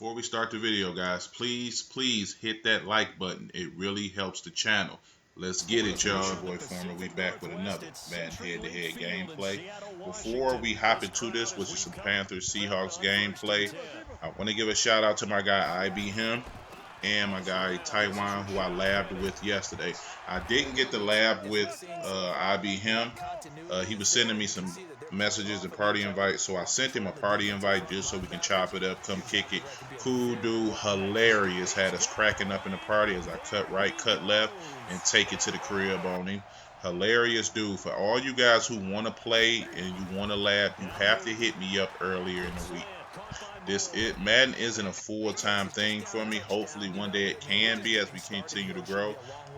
Before we start the video, guys, please hit that like button. It really helps the channel. Let's get it, y'all. Boy Former, we back with another Madden head-to-head gameplay. Before we hop into this, which is some Panthers Seahawks gameplay, I want to give a shout out to my guy Him and my guy Taiwan, who I labbed with yesterday. I didn't get to lab with Him. He was sending me some messages and party invites, so I sent him a party invite just so we can chop it up, come kick it. Cool dude, hilarious. Had us cracking up in the party as I cut right, cut left, and take it to the crib on him. Hilarious dude. For all you guys who want to play and you want to lab, you have to hit me up earlier in the week. Madden isn't a full-time thing for me. Hopefully one day it can be as we continue to grow.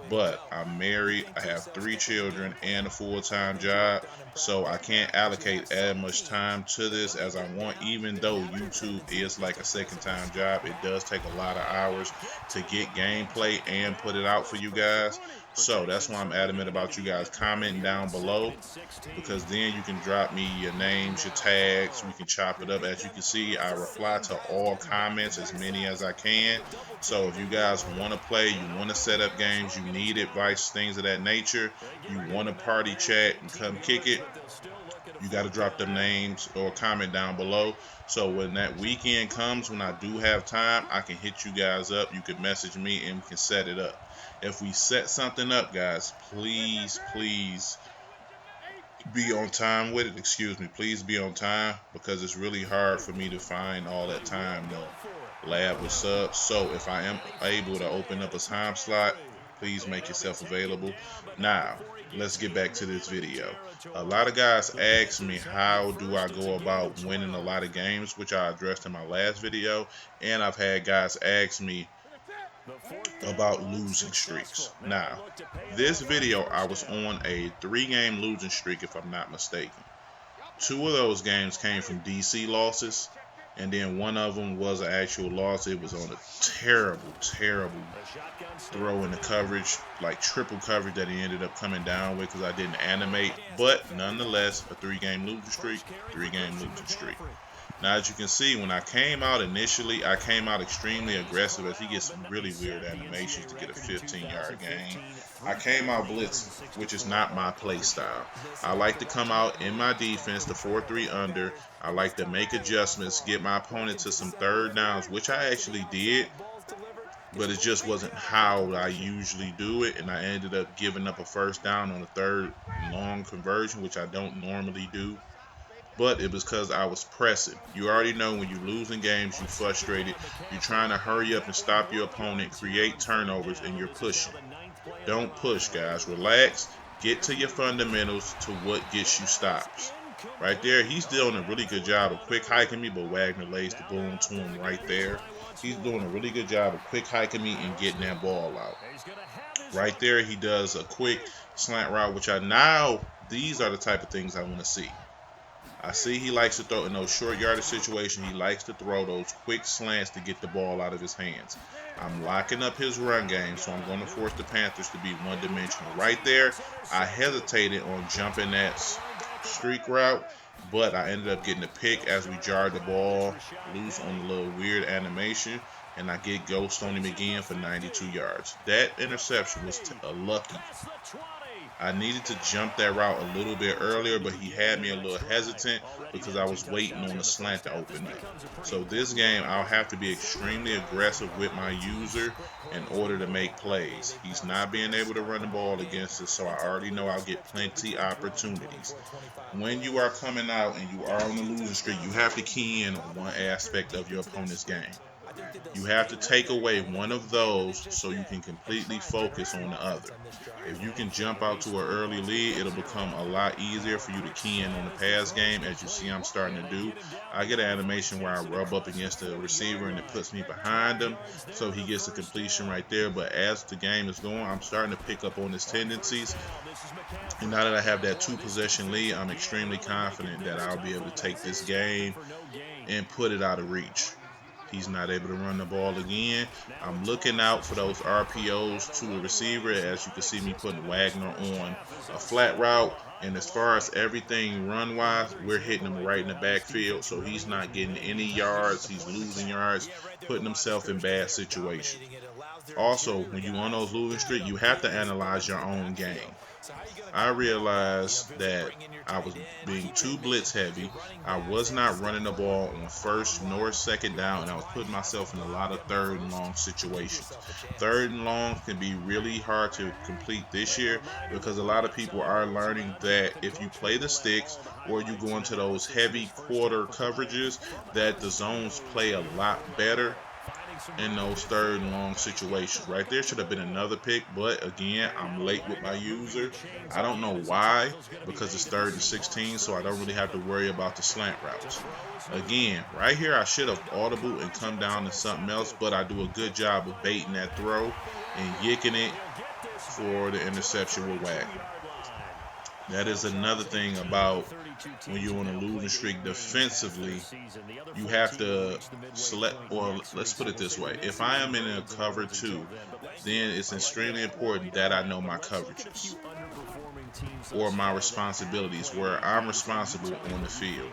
But I'm married, I have 3 children and a full-time job, so I can't allocate as much time to this as I want. Even though YouTube is like a second-time job, it does take a lot of hours to get gameplay and put it out for you guys. So that's why I'm adamant about you guys commenting down below, because then you can drop me your names, your tags, we can chop it up. As you can see, I reply to all comments, as many as I can. So if you guys want to play, you want to set up games, you need advice, things of that nature, you want to party chat and come kick it, you got to drop them names or comment down below. So when that weekend comes, when I do have time, I can hit you guys up. You can message me and we can set it up. If we set something up, guys, please be on time with it. Excuse me, please be on time, because it's really hard for me to find all that time to lab with subs. So if I am able to open up a time slot, please make yourself available. Now let's get back to this video. A lot of guys ask me, how do I go about winning a lot of games, which I addressed in my last video, and I've had guys ask me about losing streaks. Now, this video I was on a 3-game losing streak, if I'm not mistaken. 2 of those games came from DC losses, and then one of them was an actual loss. It was on a terrible throw in the coverage, like triple coverage, that he ended up coming down with because I didn't animate. But nonetheless, a 3-game losing streak, 3-game losing streak. Now, as you can see, when I came out initially, I came out extremely aggressive, as he gets some really weird animations to get a 15-yard gain. I came out blitzing, which is not my play style. I like to come out in my defense, the 4-3 under. I like to make adjustments, get my opponent to some third downs, which I actually did, but it just wasn't how I usually do it, and I ended up giving up a first down on a 3rd long conversion, which I don't normally do. But it was because I was pressing. You already know when you're losing games, you're frustrated. You're trying to hurry up and stop your opponent, create turnovers, and you're pushing. Don't push, guys. Relax. Get to your fundamentals, to what gets you stops. Right there, he's doing a really good job of quick hiking me, but Wagner lays the boom to him right there. He's doing a really good job of quick hiking me and getting that ball out. Right there, he does a quick slant route, which these are the type of things I want to see. I see he likes to throw in those short yardage situations. He likes to throw those quick slants to get the ball out of his hands. I'm locking up his run game, so I'm going to force the Panthers to be one-dimensional. Right there, I hesitated on jumping that streak route, but I ended up getting a pick as we jarred the ball loose on a little weird animation, and I get ghost on him again for 92 yards. That interception was lucky. I needed to jump that route a little bit earlier, but he had me a little hesitant because I was waiting on the slant to open up. So this game, I'll have to be extremely aggressive with my user in order to make plays. He's not being able to run the ball against us, so I already know I'll get plenty opportunities. When you are coming out and you are on the losing streak, you have to key in on one aspect of your opponent's game. You have to take away one of those so you can completely focus on the other. If you can jump out to an early lead, it'll become a lot easier for you to key in on the pass game, as you see I'm starting to do. I get an animation where I rub up against the receiver and it puts me behind him, so he gets a completion right there. But as the game is going, I'm starting to pick up on his tendencies. And now that I have that 2-possession lead, I'm extremely confident that I'll be able to take this game and put it out of reach. He's not able to run the ball again. I'm looking out for those RPOs to the receiver. As you can see me putting Wagner on a flat route. And as far as everything run-wise, we're hitting him right in the backfield. So he's not getting any yards. He's losing yards, putting himself in bad situations. Also, when you're on those losing streak, you have to analyze your own game. I realized that I was being too blitz heavy. I was not running the ball on first nor second down, and I was putting myself in a lot of third and long situations. Third and long can be really hard to complete this year because a lot of people are learning that if you play the sticks or you go into those heavy quarter coverages, that the zones play a lot better in those third and long situations. Right there should have been another pick, but again, I'm late with my user. I don't know why, because it's 3rd and 16, so I don't really have to worry about the slant routes. Again, right here, I should have audible and come down to something else, but I do a good job of baiting that throw and yicking it for the interception with Wagner. That is another thing about when you're on a losing streak defensively. You have to select, or let's put it this way. If I am in a cover 2, then it's extremely important that I know my coverages or my responsibilities, where I'm responsible on the field.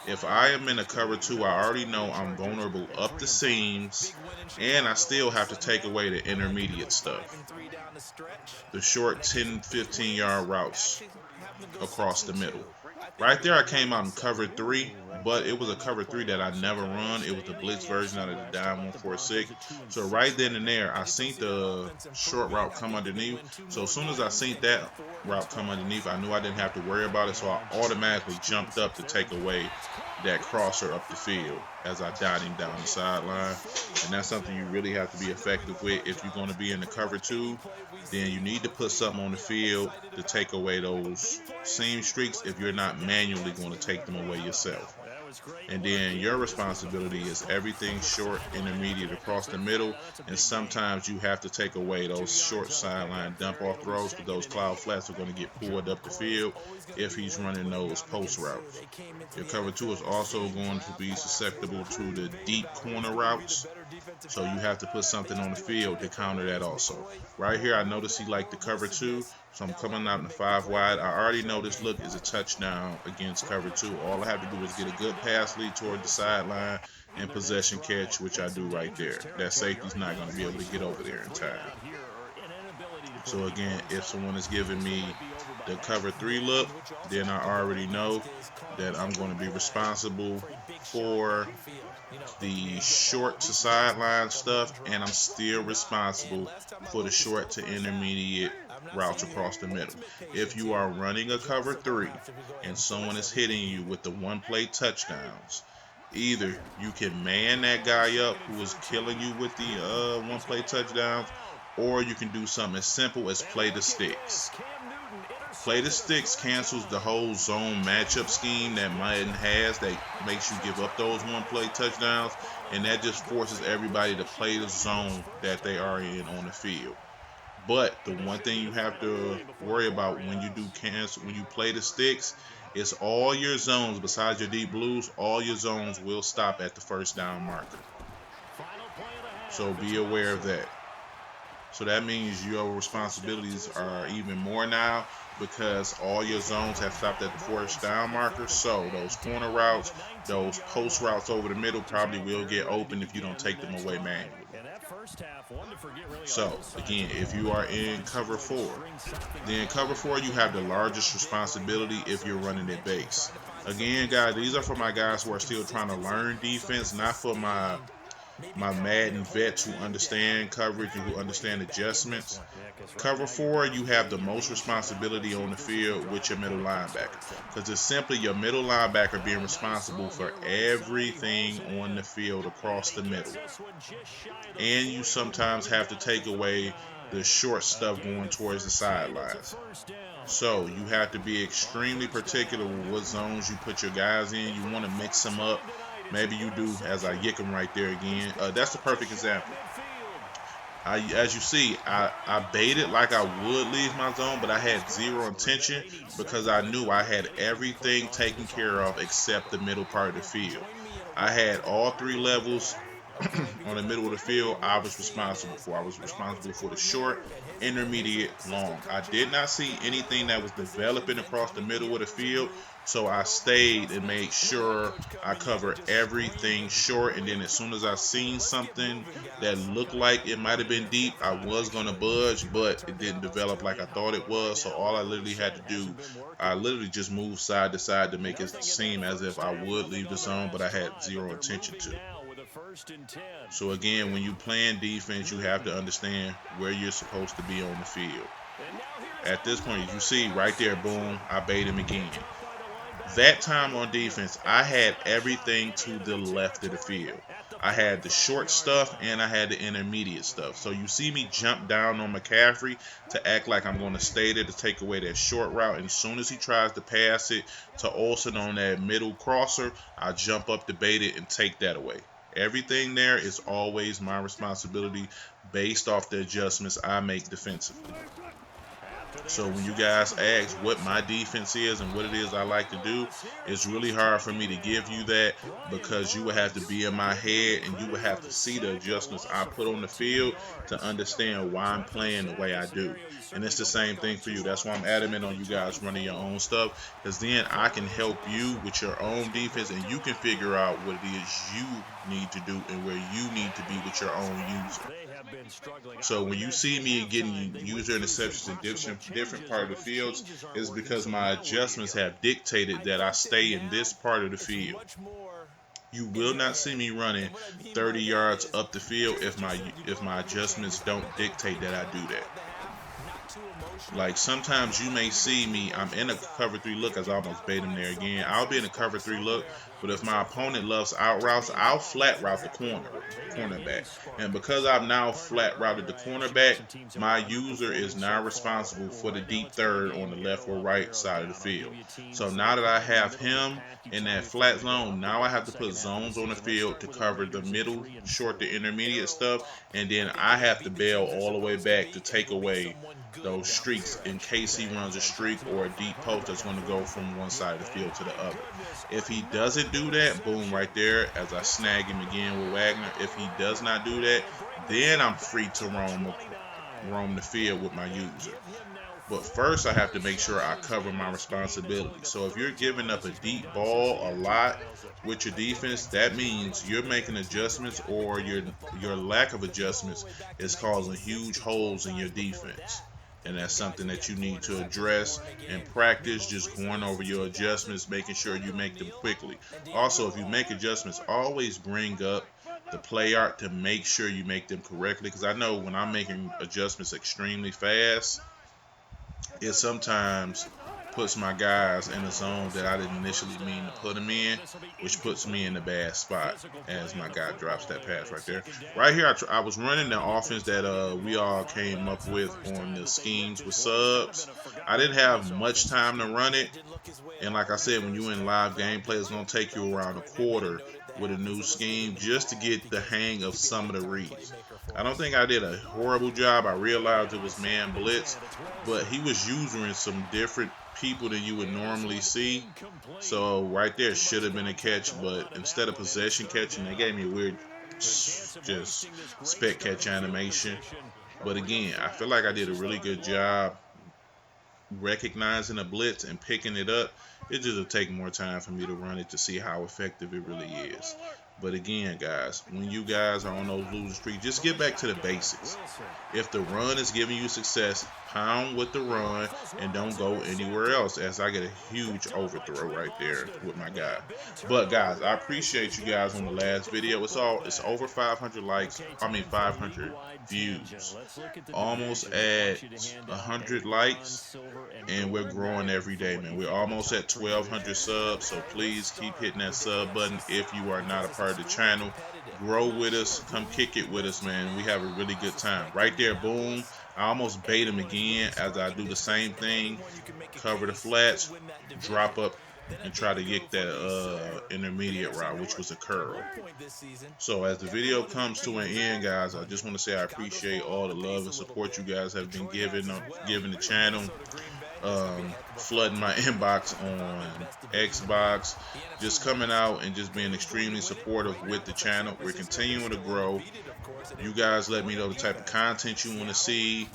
If I am in a cover 2, I already know I'm vulnerable up the seams, and I still have to take away the intermediate stuff, the short 10, 15-yard routes across the middle. Right there, I came out in cover 3, but it was a cover 3 that I never run. It was the blitz version out of the dime 146. So right then and there, I seen the short route come underneath. So as soon as I seen that route come underneath, I knew I didn't have to worry about it. So I automatically jumped up to take away that crosser up the field as I dot him down the sideline. And that's something you really have to be effective with. If you're going to be in the cover 2, then you need to put something on the field to take away those seam streaks if you're not manually going to take them away yourself. And then your responsibility is everything short, intermediate, across the middle. And sometimes you have to take away those short sideline dump-off throws, because those cloud flats are going to get pulled up the field if he's running those post routes. Your cover 2 is also going to be susceptible to the deep corner routes. So you have to put something on the field to counter that also. Right here, I notice he liked the cover 2. So I'm coming out in the 5 wide. I already know this look is a touchdown against cover 2. All I have to do is get a good pass lead toward the sideline and possession catch, which I do right there. That safety's not going to be able to get over there in time. So again, if someone is giving me the cover 3 look, then I already know that I'm going to be responsible for the short to sideline stuff, and I'm still responsible for the short to intermediate routes across the middle. If you are running a cover 3 and someone is hitting you with the one-play touchdowns, either you can man that guy up who is killing you with the one-play touchdowns, or you can do something as simple as play the sticks. Play the sticks cancels the whole zone matchup scheme that Madden has that makes you give up those one-play touchdowns, and that just forces everybody to play the zone that they are in on the field. But the one thing you have to worry about when you do cancel, when you play the sticks, is all your zones, besides your deep blues, all your zones will stop at the first down marker. So be aware of that. So that means your responsibilities are even more now, because all your zones have stopped at the first down marker. So those corner routes, those post routes over the middle probably will get open if you don't take them away manually. So again, if you are in cover 4, then cover 4 you have the largest responsibility if you're running it base. Again, guys, these are for my guys who are still trying to learn defense, not for my Madden vets who understand coverage and who understand adjustments. Cover 4, you have the most responsibility on the field with your middle linebacker, because it's simply your middle linebacker being responsible for everything on the field across the middle. And you sometimes have to take away the short stuff going towards the sidelines. So you have to be extremely particular with what zones you put your guys in. You want to mix them up. Maybe you do, as I yick them right there again. That's the perfect example. As you see, I baited like I would leave my zone, but I had zero intention because I knew I had everything taken care of except the middle part of the field. I had all 3 levels on the middle of the field, I was responsible for. I was responsible for the short, intermediate, long. I did not see anything that was developing across the middle of the field, so I stayed and made sure I covered everything short. And then as soon as I seen something that looked like it might have been deep, I was gonna budge, but it didn't develop like I thought it was. So all I literally had to do, I literally just moved side to side to make it seem as if I would leave the zone, but I had zero intention to. So again, when you playing defense, you have to understand where you're supposed to be on the field. At this point, you see right there, boom, I bait him again. That time on defense, I had everything to the left of the field. I had the short stuff and I had the intermediate stuff. So you see me jump down on McCaffrey to act like I'm going to stay there to take away that short route. And as soon as he tries to pass it to Olsen on that middle crosser, I jump up to bait it and take that away. Everything there is always my responsibility based off the adjustments I make defensively. So when you guys ask what my defense is and what it is I like to do, it's really hard for me to give you that because you would have to be in my head and you would have to see the adjustments I put on the field to understand why I'm playing the way I do. And it's the same thing for you. That's why I'm adamant on you guys running your own stuff, because then I can help you with your own defense and you can figure out what it is you need to do and where you need to be with your own user. So when you see me getting user interceptions in different part of the fields, it's because my adjustments have dictated that I stay in this part of the field. You will not see me running 30 yards up the field if my adjustments don't dictate that I do that. Like sometimes you may see me, I'm in a cover 3 look, as I almost bait him there again. I'll be in a cover 3 look, but if my opponent loves out routes, I'll flat route the cornerback. And because I've now flat routed the cornerback, my user is now responsible for the deep third on the left or right side of the field. So now that I have him in that flat zone, now I have to put zones on the field to cover the middle, short to intermediate stuff, and then I have to bail all the way back to take away those streaks in case he runs a streak or a deep post that's going to go from one side of the field to the other. If he doesn't do that, boom, right there, as I snag him again with Wagner. If he does not do that, then I'm free to roam the field with my user. But first, I have to make sure I cover my responsibility. So if you're giving up a deep ball a lot with your defense, that means you're making adjustments, or your lack of adjustments is causing huge holes in your defense. And that's something that you need to address and practice, just going over your adjustments, making sure you make them quickly. Also, if you make adjustments, always bring up the play art to make sure you make them correctly, because I know when I'm making adjustments extremely fast, it sometimes puts my guys in a zone that I didn't initially mean to put them in, which puts me in a bad spot as my guy drops that pass right there. Right here, I was running the offense that we all came up with on the schemes with subs. I didn't have much time to run it, and like I said, when you're in live gameplay, it's going to take you around a quarter with a new scheme just to get the hang of some of the reads. I don't think I did a horrible job. I realized it was man blitz, but he was using some different people than you would normally see. So right there should have been a catch, but instead of possession catching, they gave me a weird just spec catch animation. But again, I feel like I did a really good job recognizing a blitz and picking it up. It just will take more time for me to run it to see how effective it really is. But again, guys, when you guys are on those losing streaks, just get back to the basics. If the run is giving you success, pound with the run and don't go anywhere else, as I get a huge overthrow right there with my guy. But guys, I appreciate you guys on the last video. It's over 500 likes. 500 views. Almost at 100 likes, and we're growing every day, man. We're almost at 1,200 subs, so please keep hitting that sub button if you are not a part of the channel. Grow with us. Come kick it with us, man. We have a really good time. Right there, boom. I almost bait him again as I do the same thing. Cover the flats, drop up, and try to get that intermediate route, which was a curl. So as the video comes to an end, guys, I just want to say I appreciate all the love and support you guys have been giving the channel. flooding my inbox on Xbox, just coming out and just being extremely supportive with the channel. We're continuing to grow. You guys let me know the type of content you want to see.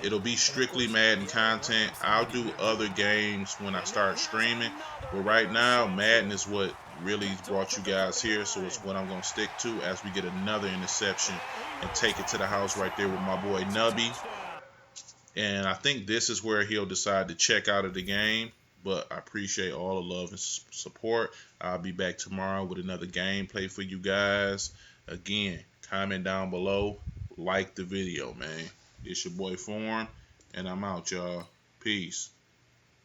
It'll be strictly Madden content. I'll do other games when I start streaming, but right now Madden is what really brought you guys here, so it's what I'm going to stick to as we get another interception and take it to the house right there with my boy Nubby. And I think this is where he'll decide to check out of the game. But I appreciate all the love and support. I'll be back tomorrow with another gameplay for you guys. Again, comment down below. Like the video, man. It's your boy Form, and I'm out, y'all. Peace.